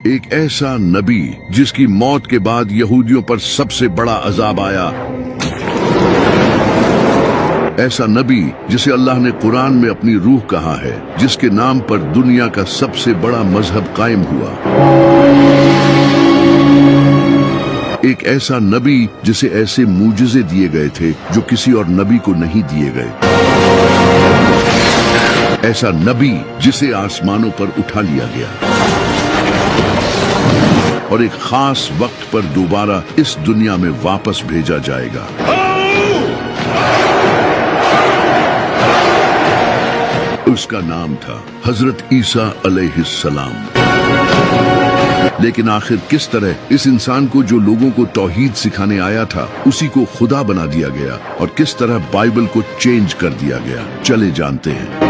ایک ایسا نبی جس کی موت کے بعد یہودیوں پر سب سے بڑا عذاب آیا، ایسا نبی جسے اللہ نے قرآن میں اپنی روح کہا ہے، جس کے نام پر دنیا کا سب سے بڑا مذہب قائم ہوا، ایک ایسا نبی جسے ایسے معجزے دیے گئے تھے جو کسی اور نبی کو نہیں دیے گئے، ایسا نبی جسے آسمانوں پر اٹھا لیا گیا اور ایک خاص وقت پر دوبارہ اس دنیا میں واپس بھیجا جائے گا۔ اس کا نام تھا حضرت عیسیٰ علیہ السلام۔ لیکن آخر کس طرح اس انسان کو جو لوگوں کو توحید سکھانے آیا تھا اسی کو خدا بنا دیا گیا، اور کس طرح بائبل کو چینج کر دیا گیا، چلے جانتے ہیں۔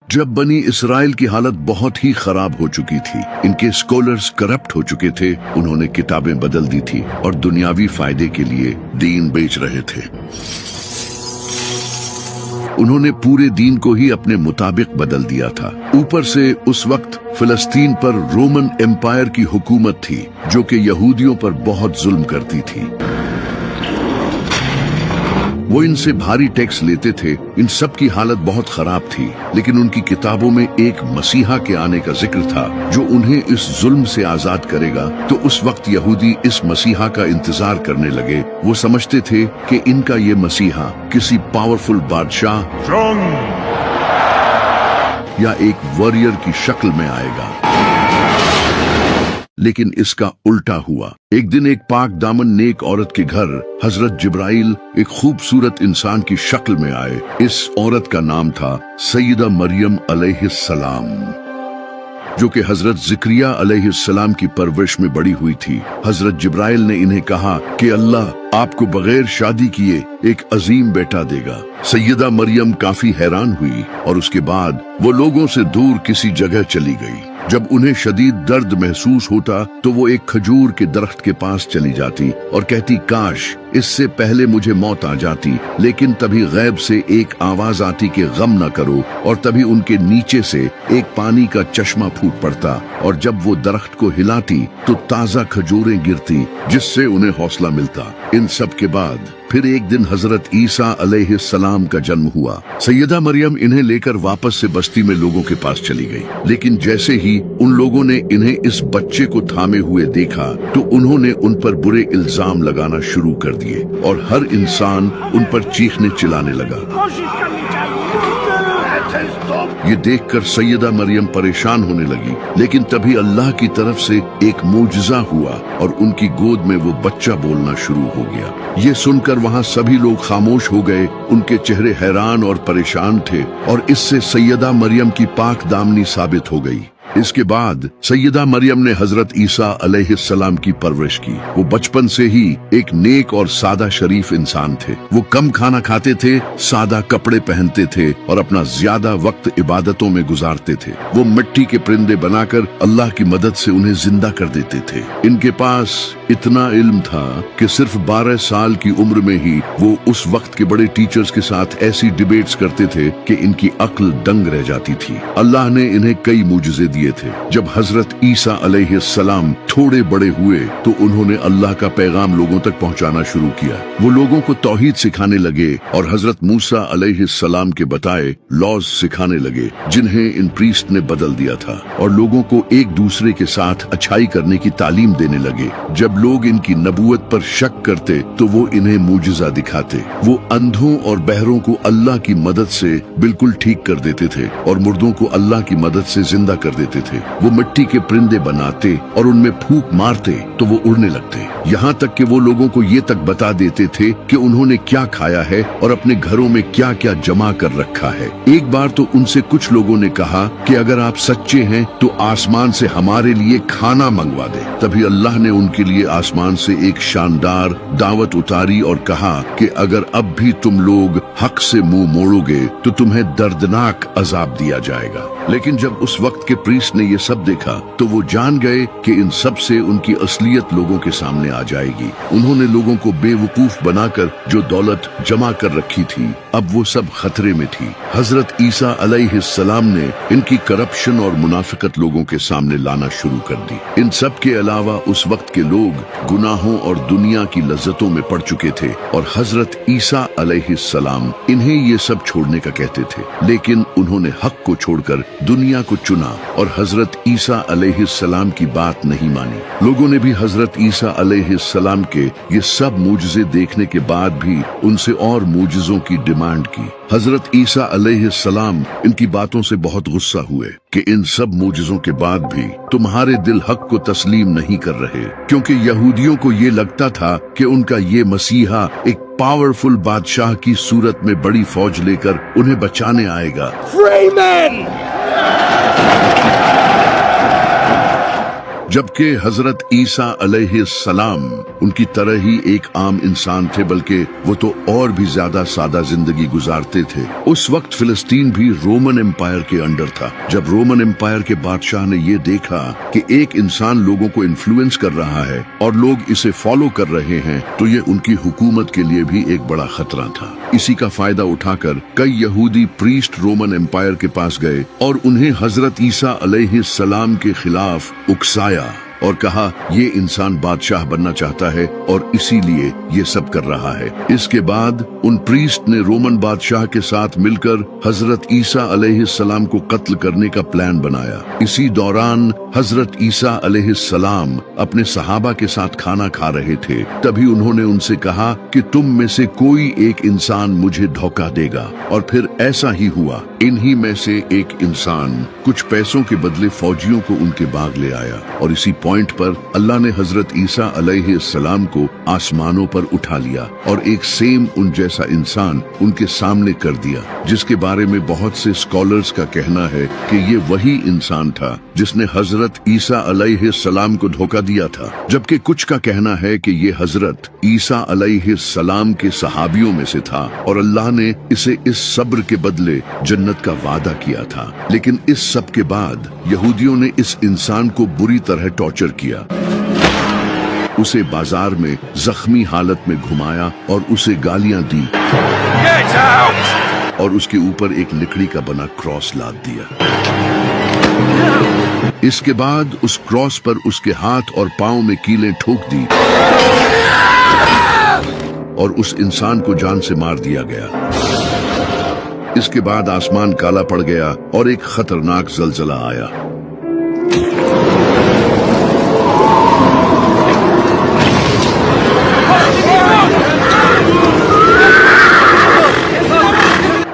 جب بنی اسرائیل کی حالت بہت ہی خراب ہو چکی تھی، ان کے اسکالرز کرپٹ ہو چکے تھے، انہوں نے کتابیں بدل دی تھی اور دنیاوی فائدے کے لیے دین بیچ رہے تھے۔ انہوں نے پورے دین کو ہی اپنے مطابق بدل دیا تھا۔ اوپر سے اس وقت فلسطین پر رومن امپائر کی حکومت تھی جو کہ یہودیوں پر بہت ظلم کرتی تھی۔ وہ ان سے بھاری ٹیکس لیتے تھے، ان سب کی حالت بہت خراب تھی، لیکن ان کی کتابوں میں ایک مسیحا کے آنے کا ذکر تھا جو انہیں اس ظلم سے آزاد کرے گا۔ تو اس وقت یہودی اس مسیحا کا انتظار کرنے لگے۔ وہ سمجھتے تھے کہ ان کا یہ مسیحا کسی پاورفل بادشاہ یا ایک واریر کی شکل میں آئے گا، لیکن اس کا الٹا ہوا۔ ایک دن ایک پاک دامن نیک عورت کے گھر حضرت جبرائیل ایک خوبصورت انسان کی شکل میں آئے۔ اس عورت کا نام تھا سیدہ مریم علیہ السلام، جو کہ حضرت زکریا علیہ السلام کی پرورش میں بڑی ہوئی تھی۔ حضرت جبرائیل نے انہیں کہا کہ اللہ آپ کو بغیر شادی کیے ایک عظیم بیٹا دے گا۔ سیدہ مریم کافی حیران ہوئی اور اس کے بعد وہ لوگوں سے دور کسی جگہ چلی گئی۔ جب انہیں شدید درد محسوس ہوتا تو وہ ایک کھجور کے درخت کے پاس چلی جاتی اور کہتی کاش اس سے پہلے مجھے موت آ جاتی، لیکن تبھی غیب سے ایک آواز آتی کہ غم نہ کرو، اور تبھی ان کے نیچے سے ایک پانی کا چشمہ پھوٹ پڑتا، اور جب وہ درخت کو ہلاتی تو تازہ کھجوریں گرتی جس سے انہیں حوصلہ ملتا۔ ان سب کے بعد پھر ایک دن حضرت عیسیٰ علیہ السلام کا جنم ہوا۔ سیدہ مریم انہیں لے کر واپس سے بستی میں لوگوں کے پاس چلی گئی، لیکن جیسے ہی ان لوگوں نے انہیں اس بچے کو تھامے ہوئے دیکھا تو انہوں نے ان پر برے الزام لگانا شروع کر دیے، اور ہر انسان ان پر چیخنے چلانے لگا۔ یہ دیکھ کر سیدہ مریم پریشان ہونے لگی، لیکن تبھی اللہ کی طرف سے ایک معجزہ ہوا اور ان کی گود میں وہ بچہ بولنا شروع ہو گیا۔ یہ سن کر وہاں سبھی لوگ خاموش ہو گئے، ان کے چہرے حیران اور پریشان تھے، اور اس سے سیدہ مریم کی پاک دامنی ثابت ہو گئی۔ اس کے بعد سیدہ مریم نے حضرت عیسیٰ علیہ السلام کی پرورش کی۔ وہ بچپن سے ہی ایک نیک اور سادہ شریف انسان تھے۔ وہ کم کھانا کھاتے تھے، سادہ کپڑے پہنتے تھے اور اپنا زیادہ وقت عبادتوں میں گزارتے تھے۔ وہ مٹی کے پرندے بنا کر اللہ کی مدد سے انہیں زندہ کر دیتے تھے۔ ان کے پاس اتنا علم تھا کہ صرف 12 سال کی عمر میں ہی وہ اس وقت کے بڑے ٹیچرز کے ساتھ ایسی ڈیبیٹس کرتے تھے کہ ان کی عقل دنگ رہ جاتی تھی۔ اللہ نے انہیں کئی معجزے دیے تھے۔ جب حضرت عیسیٰ علیہ السلام تھوڑے بڑے ہوئے تو انہوں نے اللہ کا پیغام لوگوں تک پہنچانا شروع کیا۔ وہ لوگوں کو توحید سکھانے لگے اور حضرت موسیٰ علیہ السلام کے بتائے لاز سکھانے لگے جنہیں ان پریسٹ نے بدل دیا تھا، اور لوگوں کو ایک دوسرے کے ساتھ اچھائی کرنے کی تعلیم دینے لگے۔ جب لوگ ان کی نبوت پر شک کرتے تو وہ انہیں معجزہ دکھاتے۔ وہ اندھوں اور بہروں کو اللہ کی مدد سے بالکل ٹھیک کر دیتے تھے اور مردوں کو اللہ کی مدد سے زندہ کر دیتے تھے۔ وہ مٹی کے پرندے بناتے اور ان میں پھونک مارتے تو وہ اڑنے لگتے، یہاں تک کہ وہ لوگوں کو یہ تک بتا دیتے تھے کہ انہوں نے کیا کھایا ہے اور اپنے گھروں میں کیا کیا جمع کر رکھا ہے۔ ایک بار تو ان سے کچھ لوگوں نے کہا کہ اگر آپ سچے ہیں تو آسمان سے ہمارے لیے کھانا منگوا دے۔ تبھی اللہ نے ان کے لیے آسمان سے ایک شاندار دعوت اتاری اور کہا کہ اگر اب بھی تم لوگ حق سے منہ موڑو گے تو تمہیں دردناک عذاب دیا جائے گا۔ لیکن جب اس وقت کے پریسٹ प्रीस्ट ने ये सब देखा तो वो जान गए कि इन सब से उनकी असलियत लोगों के सामने आ जाएगी। उन्होंने लोगों को बेवकूफ बनाकर जो दौलत जमा कर रखी थी, अब वो सब खतरे में थी। हजरत ईसा अलैहिस्सलाम ने इनकी करप्शन और मुनाफिकत लोगों के सामने लाना शुरू कर दी। इन सब के अलावा उस वक्त के लोग गुनाहों और दुनिया की लज्जतों में पड़ चुके थे और हजरत ईसा अलैहिस्सलाम इन्हें ये सब छोड़ने का कहते थे, लेकिन उन्होंने हक को छोड़कर दुनिया को चुना और हजरत ईसा अलैहिस्सलाम की बात नहीं मानी। लोगों ने भी हजरत ईसा अलैहिस्सलाम के ये सब मुजज़े देखने के बाद भी उनसे और मुजज़ों की डिमांड की। हजरत ईसा अलैहिस्सलाम इनकी बातों से बहुत गुस्सा हुए कि इन सब मुजज़ों के बाद भी तुम्हारे दिल हक को तस्लीम नहीं कर रहे, क्योंकि यहूदियों को ये लगता था कि उनका ये मसीहा एक पावरफुल बादशाह की सूरत में बड़ी फौज लेकर उन्हें बचाने आएगा। जबकि हजरत ईसा अलैहिस्सलाम उनकी तरह ही एक आम इंसान थे, बल्कि वो तो और भी ज्यादा सादा जिंदगी गुजारते थे। उस वक्त फिलिस्तीन भी रोमन एम्पायर के अंडर था। जब रोमन एम्पायर के बादशाह ने ये देखा कि एक इंसान लोगों को इन्फ्लुएंस कर रहा है और लोग इसे फॉलो कर रहे हैं, तो ये उनकी हुकूमत के लिए भी एक बड़ा खतरा था। इसी का फायदा उठाकर कई यहूदी प्रीस्ट रोमन एम्पायर के पास गए और उन्हें हजरत ईसा अलैहिस्सलाम के खिलाफ उकसाया और कहा ये इंसान बादशाह बनना चाहता है और इसीलिए ये सब कर रहा है। इसके बाद उन प्रीस्ट ने रोमन बादशाह के साथ मिलकर हजरत ईसा अलैहिस्सलाम को कत्ल करने का प्लान बनाया। इसी दौरान हजरत ईसा अलैहिस्सलाम अपने सहाबा के साथ खाना खा रहे थे। तभी उन्होंने उनसे कहा कि तुम में से कोई एक इंसान मुझे धोखा देगा, और फिर ऐसा ही हुआ। इन्हीं में से एक इंसान कुछ पैसों के बदले फौजियों को उनके बाग ले आया और इसी पॉइंट पर अल्लाह ने हजरत ईसा अलैहिस्सलाम को आसमानों पर उठा लिया और एक सेम उन जैसा इंसान उनके सामने कर दिया, जिसके बारे में बहुत से स्कॉलर्स का कहना है कि ये वही इंसान था जिसने हजरत ईसा अलैहिस्सलाम को धोखा दिया था। जबकि कुछ का कहना है कि ये हजरत ईसा अलैहिस्सलाम के सहाबियों में से था और अल्लाह ने इसे इस सब्र के बदले जन्नत का वादा किया था। लेकिन इस सब के बाद यहूदियों ने इस इंसान को बुरी तरह टॉर्चर किया। उसे बाजार में जख्मी हालत में घुमाया और उसे गालियां दी और उसके ऊपर एक लकड़ी का बना क्रॉस लाद दिया। इसके बाद उस क्रॉस पर उसके हाथ और पांव में कीलें ठोक दी और उस इंसान को जान से मार दिया गया। इसके बाद आसमान काला पड़ गया और एक खतरनाक जलजला आया।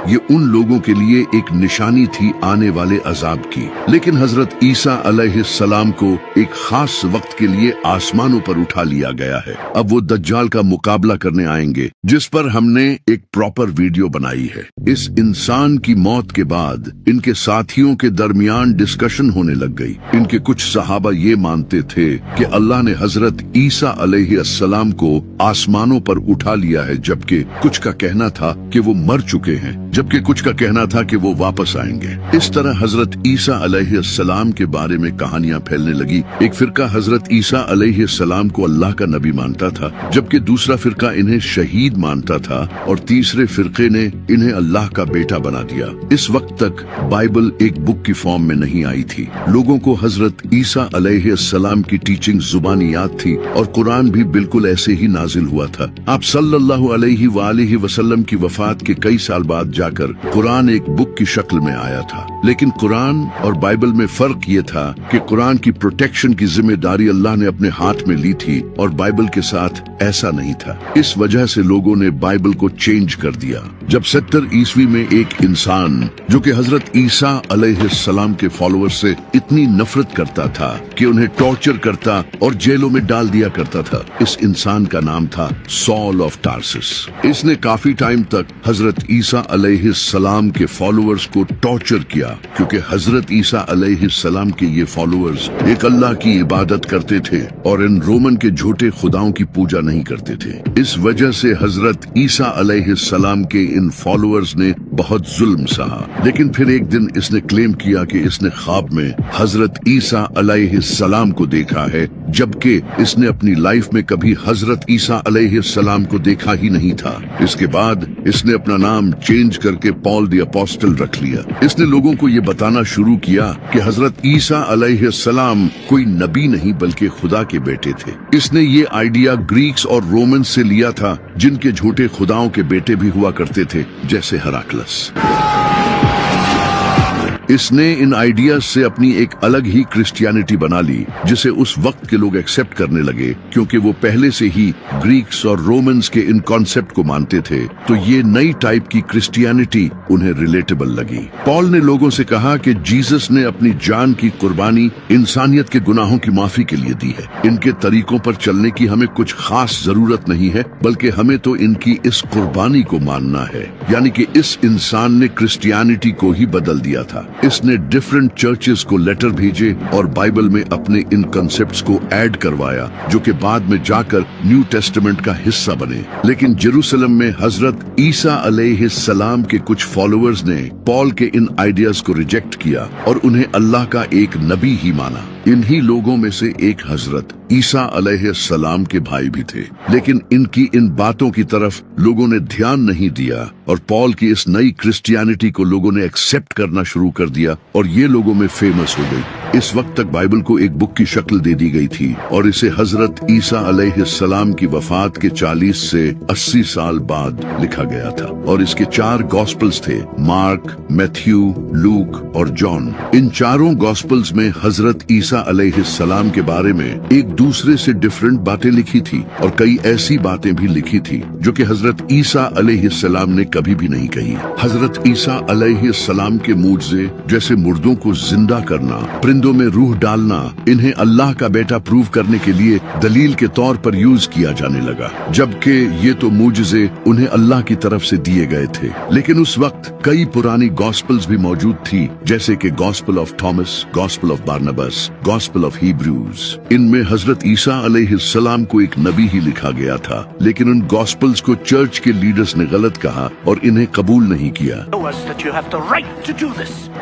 ये उन लोगों के लिए एक निशानी थी आने वाले अजाब की। लेकिन हजरत ईसा अलैहिस्सलाम को एक खास वक्त के लिए आसमानों पर उठा लिया गया है। अब वो दज्जाल का मुकाबला करने आएंगे, जिस पर हमने एक प्रॉपर वीडियो बनाई है। इस इंसान की मौत के बाद इनके साथियों के दरमियान डिस्कशन होने लग गई। इनके कुछ सहाबा ये मानते थे कि अल्लाह ने हजरत ईसा अलैहिस्सलाम को आसमानों पर उठा लिया है, जबकि कुछ का कहना था कि वो मर चुके हैं, जबकि कुछ का कहना था कि वो वापस आएंगे। इस तरह हजरत ईसा अलैहिस्सलाम के बारे में कहानियां फैलने लगी। एक फिरका हजरत ईसा अलैहिस्सलाम को अल्लाह का नबी मानता था, जबकि दूसरा फिरका इन्हें शहीद मानता था और तीसरे फिरके ने इन्हें अल्लाह का बेटा बना दिया। इस वक्त तक बाइबल एक बुक की फॉर्म में नहीं आई थी। लोगों को हजरत ईसा अलैहिस्सलाम की टीचिंग जुबानी याद थी और कुरान भी बिल्कुल ऐसे ही नाजिल हुआ था। आप सल्लल्लाहु अलैहि वसल्लम की वफात के कई साल बाद जाकर कुरान एक बुक की शक्ल में आया था। लेकिन कुरान और बाइबल में फर्क ये था कि कुरान की प्रोटेक्शन की जिम्मेदारी अल्लाह ने अपने हाथ में ली थी और बाइबल के साथ ऐसा नहीं था। इस वजह से लोगों ने बाइबल को चेंज कर दिया। जब 70 ईस्वी में एक इंसान जो कि हजरत ईसा अलैहिस्सलाम के फॉलोअर्स से इतनी नफरत करता था कि उन्हें टॉर्चर करता और जेलों में डाल दिया करता था, इस इंसान का नाम था सॉल ऑफ टार्सिस। इसने काफी टाइम तक हजरत ईसा अलैहिस्सलाम के फॉलोअर्स को टॉर्चर किया, क्योंकि हजरत ईसा अलैहिस्सलाम के ये फॉलोअर्स एक अल्लाह की इबादत करते थे और इन रोमन के झूठे खुदाओं की पूजा नहीं करते थे। इस वजह से हजरत ईसा अलैहिस्सलाम के इन फॉलोअर्स ने बहुत जुल्म सहा, लेकिन फिर एक दिन इसने क्लेम किया कि इसने ख्वाब में हजरत ईसा अलैहिस्सलाम को देखा है, जबकि इसने अपनी लाइफ में कभी हजरत ईसा अलैहिस्सलाम को देखा ही नहीं था। इसके बाद इसने अपना नाम चेंज करके पॉल द अपोस्टल रख लिया। इसने लोगों को ये बताना शुरू किया कि हजरत ईसा अलैहिस्सलाम कोई नबी नहीं बल्कि खुदा के बेटे थे। इसने ये आइडिया ग्रीक्स और रोमन से लिया था, जिनके झूठे खुदाओं के बेटे भी हुआ करते थे, जैसे हेराक्लस। इसने इन आइडियाज से अपनी एक अलग ही क्रिश्चियनिटी बना ली, जिसे उस वक्त के लोग एक्सेप्ट करने लगे, क्योंकि वो पहले से ही ग्रीक्स और रोमन्स के इन कॉन्सेप्ट को मानते थे। तो ये नई टाइप की क्रिश्चियनिटी उन्हें रिलेटेबल लगी। पॉल ने लोगों से कहा कि जीसस ने अपनी जान की कुर्बानी इंसानियत के गुनाहों की माफी के लिए दी है। इनके तरीकों पर चलने की हमें कुछ खास जरूरत नहीं है, बल्कि हमें तो इनकी इस कुर्बानी को मानना है। यानी कि इस इंसान ने क्रिश्चियनिटी को ही बदल दिया था। इसने डिफरेंट चर्चेस को लेटर भेजे और बाइबल में अपने इन कॉन्सेप्ट्स को ऐड करवाया, जो कि बाद में जाकर न्यू टेस्टामेंट का हिस्सा बने। लेकिन जेरूसलम में हजरत ईसा अलैहिस्सलाम के कुछ फॉलोअर्स ने पॉल के इन आइडियाज को रिजेक्ट किया और उन्हें अल्लाह का एक नबी ही माना। इन्हीं लोगों में से एक हजरत ईसा अलैहिस्सलाम के भाई भी थे, लेकिन इनकी इन बातों की तरफ लोगों ने ध्यान नहीं दिया और पॉल की इस नई क्रिश्चियनिटी को लोगों ने एक्सेप्ट करना शुरू कर दिया और ये लोगों में फेमस हो गई। इस वक्त तक बाइबल को एक बुक की शक्ल दे दी गई थी और इसे हजरत ईसा अलैहिस्सलाम की वफात के 40 से 80 साल बाद लिखा गया था और इसके 4 गॉस्पल्स थे, मार्क, मैथ्यू, लूक और जॉन। इन चारों गॉस्पल्स में हजरत ईसा अलैहिस्सलाम के बारे में एक दूसरे से डिफरेंट बातें लिखी थी और कई ऐसी बातें भी लिखी थी जो कि हजरत ईसा अलैहिस्सलाम ने कभी भी नहीं कही। हजरत ईसा अलैहिस्सलाम के मूजज़े जैसे मुर्दों को जिंदा करना, परिंदों में रूह डालना, इन्हें अल्लाह का बेटा प्रूव करने के लिए दलील के तौर पर यूज किया जाने लगा, जबकि ये तो मूजज़े उन्हें अल्लाह की तरफ से दिए गए थे। लेकिन उस वक्त कई पुरानी गॉस्पल्स भी मौजूद थी, जैसे कि Gospel of Thomas, Gospel of Barnabas, Gospel of Hebrews. इनमें हजरत ईसा अलैहिस्सलाम को एक नबी ही लिखा गया था, लेकिन उन गॉस्पल्स को चर्च के लीडर्स ने गलत कहा और इन्हें कबूल नहीं किया।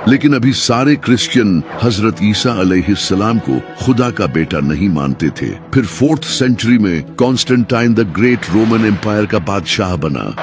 लेकिन अभी सारे क्रिश्चियन हजरत ईसा अलैहिस्सलाम को खुदा का बेटा नहीं मानते थे। फिर 4th सेंचुरी में Constantine the Great Roman Empire का बादशाह बना।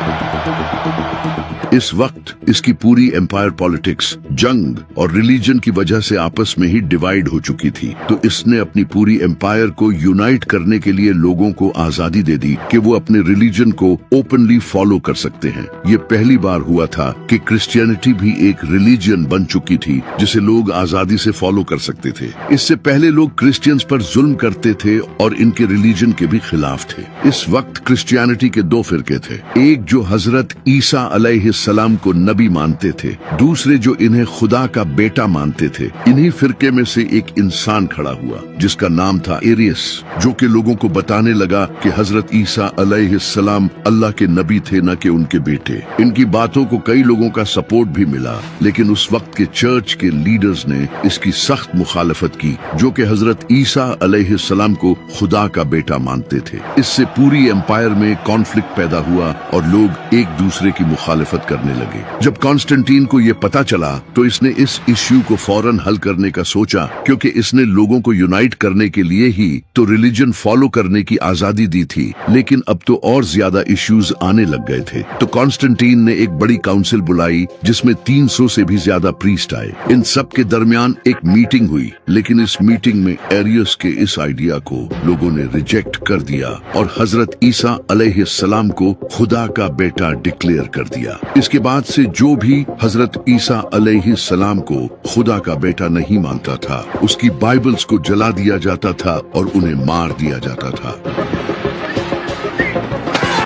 इस वक्त इसकी पूरी एम्पायर पॉलिटिक्स, जंग और रिलीजन की वजह से आपस में ही डिवाइड हो चुकी थी। तो इसने अपनी पूरी एम्पायर को यूनाइट करने के लिए लोगों को आजादी दे दी कि वो अपने रिलीजन को ओपनली फॉलो कर सकते हैं। ये पहली बार हुआ था कि क्रिश्चियनिटी भी एक रिलीजन बन चुकी थी जिसे लोग आजादी से फॉलो कर सकते थे। इससे पहले लोग क्रिश्चियंस पर जुल्म करते थे और इनके रिलीजन के भी खिलाफ थे। इस वक्त क्रिश्चियनिटी के 2 फिरके थे, एक जो हजरत ईसा अलैहिस्सलाम को नबी मानते थे, दूसरे जो इन्हें खुदा का बेटा मानते थे। इन्हीं फिरके में से एक इंसान खड़ा हुआ जिसका नाम था एरियस, जो कि लोगों को बताने लगा कि हजरत ईसा अलैहिस्सलाम अल्लाह के नबी थे, न कि उनके बेटे। इनकी बातों को कई लोगों का सपोर्ट भी मिला, लेकिन उस वक्त के चर्च के लीडर्स ने इसकी सख्त मुखालफत की, जो कि हजरत ईसा अलैहिस्सलाम को खुदा का बेटा मानते थे। इससे पूरी एम्पायर में कॉन्फ्लिक्ट पैदा हुआ और लोग एक दूसरे की मुखालफत करने लगे। जब कॉन्स्टेंटीन को ये पता चला तो इसने इस इश्यू को फौरन हल करने का सोचा, क्योंकि इसने लोगों को यूनाइट करने के लिए ही तो रिलीजन फॉलो करने की आजादी दी थी, लेकिन अब तो और ज्यादा इश्यूज आने लग गए थे। तो कॉन्स्टेंटीन ने एक बड़ी काउंसिल बुलाई जिसमें 300 से भी ज्यादा प्रीस्ट आए। इन सब के दरमियान एक मीटिंग हुई, लेकिन इस मीटिंग में एरियस के इस आइडिया को लोगों ने रिजेक्ट कर दिया और हजरत ईसा अलैहिस्सलाम को खुदा का बेटा डिक्लेयर कर दिया। इसके बाद से जो भी हजरत ईसा अलैहिस्सलाम को खुदा का बेटा नहीं मानता था, उसकी बाइबल्स को जला दिया जाता था और उन्हें मार दिया जाता था।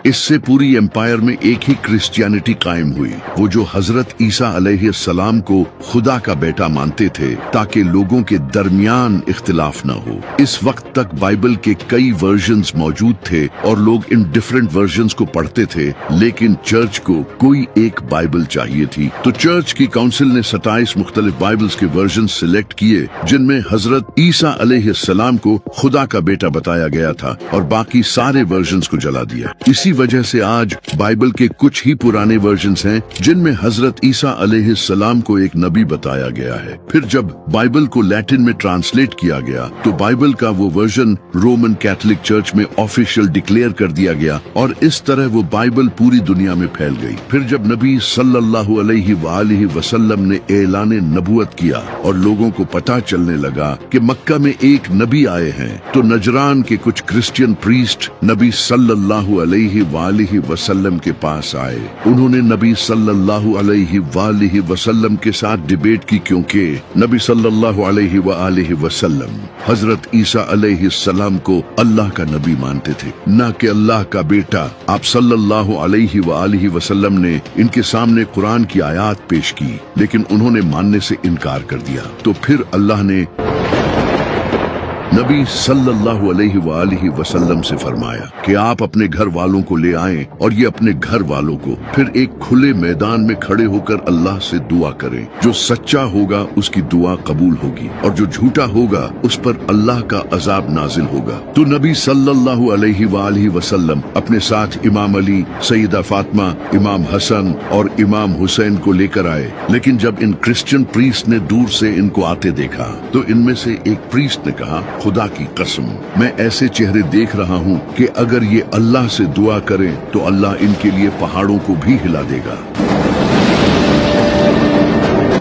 इससे पूरी एम्पायर में एक ही क्रिश्चियनिटी कायम हुई, वो जो हजरत ईसा अलैहिस्सलाम को खुदा का बेटा मानते थे, ताकि लोगों के दरमियान इख्तिलाफ न हो। इस वक्त तक बाइबल के कई वर्जन्स मौजूद थे और लोग इन डिफरेंट वर्जन्स को पढ़ते थे, लेकिन चर्च को कोई एक बाइबल चाहिए थी। तो चर्च की काउंसिल ने 27 मुख्तलिफ बाइबल्स के वर्जन सिलेक्ट किए, जिनमें हजरत ईसा अलैहिस्सलाम को खुदा का बेटा बताया गया था और बाकी सारे वर्जन्स को जला दिया। इसी इसी वजह से आज बाइबल के कुछ ही पुराने वर्जन्स हैं जिनमें हजरत ईसा अलैहिस्सलाम को एक नबी बताया गया है। फिर जब बाइबल को लैटिन में ट्रांसलेट किया गया तो बाइबल का वो वर्जन रोमन कैथोलिक चर्च में ऑफिशियल डिक्लेयर कर दिया गया और इस तरह वो बाइबल पूरी दुनिया में फैल गई। फिर जब नबी सल्लल्लाहु अलैहि वसल्लम ने ऐलान नबुवत किया और लोगों को पता चलने लगा कि मक्का में एक नबी आए हैं, तो नजरान के कुछ क्रिश्चियन प्रीस्ट नबी सल्लल्लाहु अलैहि वसल्लम के पास आए। उन्होंने नबी सल्लल्लाहु अलैहि वसल्लम के साथ डिबेट की, क्योंकि नबी सल्लल्लाहु अलैहि वसल्लम हजरत ईसा अलैहिस्सलाम को अल्लाह का नबी मानते थे, न कि अल्लाह का बेटा। आप सल्लल्लाहु अलैहि वसल्लम ने इनके सामने कुरान की आयत पेश की, लेकिन उन्होंने मानने से इनकार कर दिया। तो फिर अल्लाह ने नबी सल्लल्लाहु अलैहि वसल्लम से फरमाया कि आप अपने घर वालों को ले आएं और ये अपने घर वालों को फिर एक खुले मैदान में खड़े होकर अल्लाह से दुआ करें। जो सच्चा होगा उसकी दुआ कबूल होगी और जो झूठा होगा उस पर अल्लाह का अजाब नाजिल होगा। तो नबी सल्लल्लाहु अलैहि वसल्लम अपने साथ इमाम अली, सईदा फातिमा, इमाम हसन और इमाम हुसैन को लेकर आए। लेकिन जब इन क्रिश्चियन प्रीस्ट ने दूर से इनको आते देखा तो इनमें से एक प्रीस्ट ने कहा, खुदा की कसम, मैं ऐसे चेहरे देख रहा हूँ कि अगर ये अल्लाह से दुआ करें तो अल्लाह इनके लिए पहाड़ों को भी हिला देगा।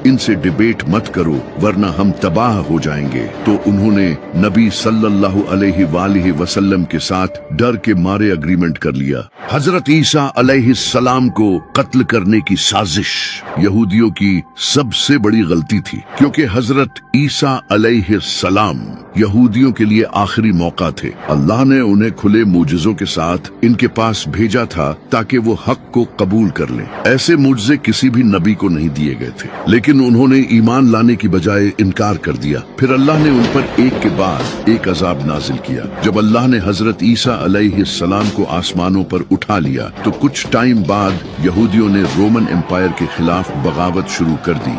इनसे डिबेट मत करो वरना हम तबाह हो जाएंगे। तो उन्होंने नबी सल्लल्लाहु अलैहि वसल्लम के साथ डर के मारे एग्रीमेंट कर लिया। हजरत ईसा अलैहिस्सलाम को कत्ल करने की साजिश यहूदियों की सबसे बड़ी गलती थी, क्योंकि हजरत ईसा अलैहिस्सलाम यहूदियों के लिए आखिरी मौका थे। अल्लाह ने उन्हें खुले मुजज़ों के साथ इनके पास भेजा था ताकि वो हक को कबूल कर लें। ऐसे मुजज़े किसी भी नबी को नहीं दिए गए थे, लेकिन उन्होंने ईमान लाने की बजाय इनकार कर दिया। फिर अल्लाह ने उन पर एक के बाद एक अजाब नाजिल किया। जब अल्लाह ने हजरत ईसा अलैहिस्सलाम को आसमानों पर उठा लिया तो कुछ टाइम बाद यहूदियों ने रोमन एम्पायर के खिलाफ बगावत शुरू कर दी,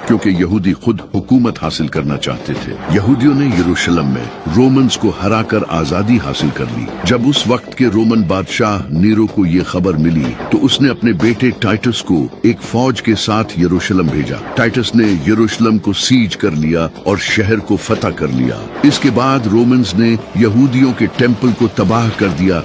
क्योंकि यहूदी खुद हुकूमत हासिल करना चाहते थे। यहूदियों ने यरूशलेम में रोमन्स को हराकर आजादी हासिल कर ली। जब उस वक्त के रोमन बादशाह नीरो को ये खबर मिली तो उसने अपने बेटे टाइटस को एक फौज के साथ यरूशलेम भेजा। टाइटस ने यरूशलेम को सीज कर लिया और शहर को फतह कर लिया। इसके बाद रोमन्स ने यहूदियों के टेम्पल को तबाह कर दिया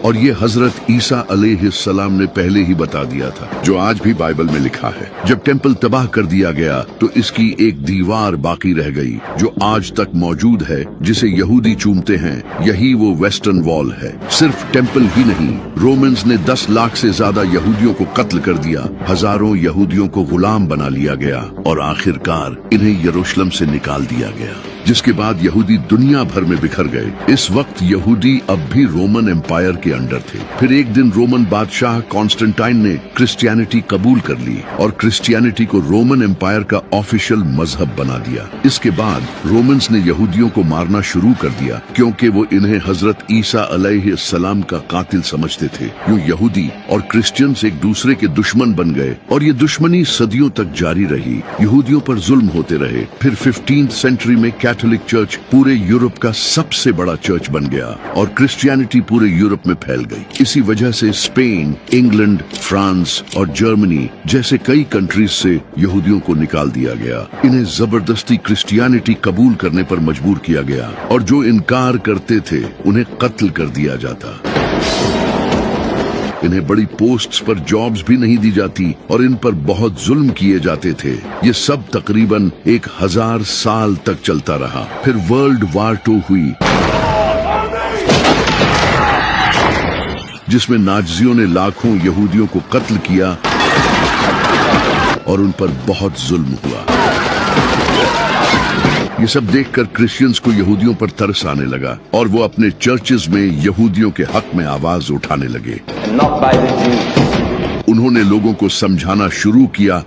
और ये हजरत ईसा अलैहिस्सलाम ने पहले ही बता दिया था, जो आज भी बाइबल में लिखा है। जब टेम्पल तबाह कर दिया गया तो इसकी एक दीवार बाकी रह गई जो आज तक मौजूद है, जिसे यहूदी चूमते हैं। यही वो वेस्टर्न वॉल है। सिर्फ टेम्पल ही नहीं, रोमन्स ने 10 लाख से ज्यादा यहूदियों को कत्ल कर दिया, हजारों यहूदियों को गुलाम बना लिया गया और आखिरकार इन्हें यरूशलेम से निकाल दिया गया, जिसके बाद यहूदी दुनिया भर में बिखर गए। इस वक्त यहूदी अब भी रोमन एम्पायर के अंडर थे। फिर एक दिन रोमन बादशाह कॉन्स्टेंटाइन ने क्रिश्चियनिटी कबूल कर ली और क्रिश्चियनिटी को रोमन एम्पायर का ऑफिशियल मजहब बना दिया। इसके बाद रोमन्स ने यहूदियों को मारना शुरू कर दिया, क्योंकि वो इन्हें हजरत ईसा अलैहिस्सलाम का कातिल समझते थे। यूं यहूदी और क्रिश्चियंस एक दूसरे के दुश्मन बन गए और ये दुश्मनी सदियों तक जारी रही। यहूदियों पर जुल्म होते रहे। फिर 15th सेंचुरी में कैथोलिक चर्च पूरे यूरोप का सबसे बड़ा चर्च बन गया और क्रिश्चियनिटी पूरे यूरोप में फैल गई। इसी वजह से स्पेन, इंग्लैंड, फ्रांस और जर्मनी जैसे कई कंट्रीज से यहूदियों को निकाल दिया गया। इन्हें जबरदस्ती क्रिश्चियनिटी कबूल करने पर मजबूर किया गया और जो इनकार करते थे उन्हें कत्ल कर दिया जाता। इन्हें बड़ी पोस्ट्स पर जॉब्स भी नहीं दी जाती और इन पर बहुत जुल्म किए जाते थे। ये सब तकरीबन 1000 साल तक चलता रहा। फिर वर्ल्ड वार 2 हुई, जिसमें नाज़ियों ने लाखों यहूदियों को कत्ल किया और उन पर बहुत जुल्म हुआ। ये सब देखकर क्रिश्चियंस को यहूदियों पर तरस आने लगा और वो अपने चर्चेज में यहूदियों के हक में आवाज उठाने लगे। उन्होंने लोगों को समझाना शुरू किया,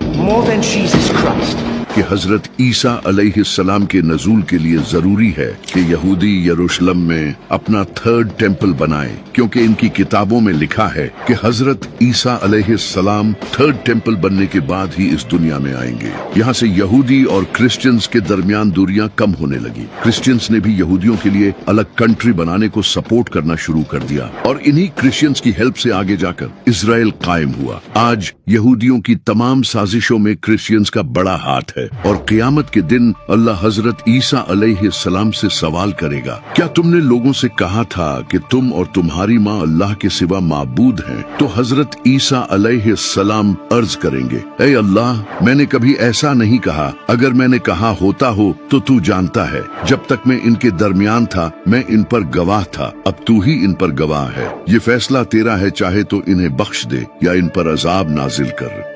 कि हजरत ईसा अलैहिस्सलाम के नजूल के लिए जरूरी है कि यहूदी यरूशलेम में अपना थर्ड टेम्पल बनाएं, क्योंकि इनकी किताबों में लिखा है कि हजरत ईसा अलैहिस्सलाम थर्ड टेम्पल बनने के बाद ही इस दुनिया में आएंगे। यहाँ से यहूदी और क्रिश्चियंस के दरमियान दूरियां कम होने लगी। क्रिश्चियंस ने भी यहूदियों के लिए अलग कंट्री बनाने को सपोर्ट करना शुरू कर दिया और इन्हीं क्रिश्चियंस की हेल्प से आगे जाकर इजराइल कायम हुआ। आज यहूदियों की तमाम साजिशों में क्रिश्चियंस का बड़ा हाथ है और क़यामत के दिन अल्लाह हजरत ईसा अलैहिस्सलाम से सवाल करेगा, क्या तुमने लोगों से कहा था कि तुम और तुम्हारी माँ अल्लाह के सिवा माबूद हैं? तो हजरत ईसा अलैहिस्सलाम अर्ज करेंगे, ऐ अल्लाह, मैंने कभी ऐसा नहीं कहा। अगर मैंने कहा होता हो तो तू जानता है। जब तक मैं इनके दरमियान था मैं इन पर गवाह था, अब तू ही इन पर गवाह है। ये फैसला तेरा है, चाहे तो इन्हें बख्श दे या इन पर अजाब नाजिल कर।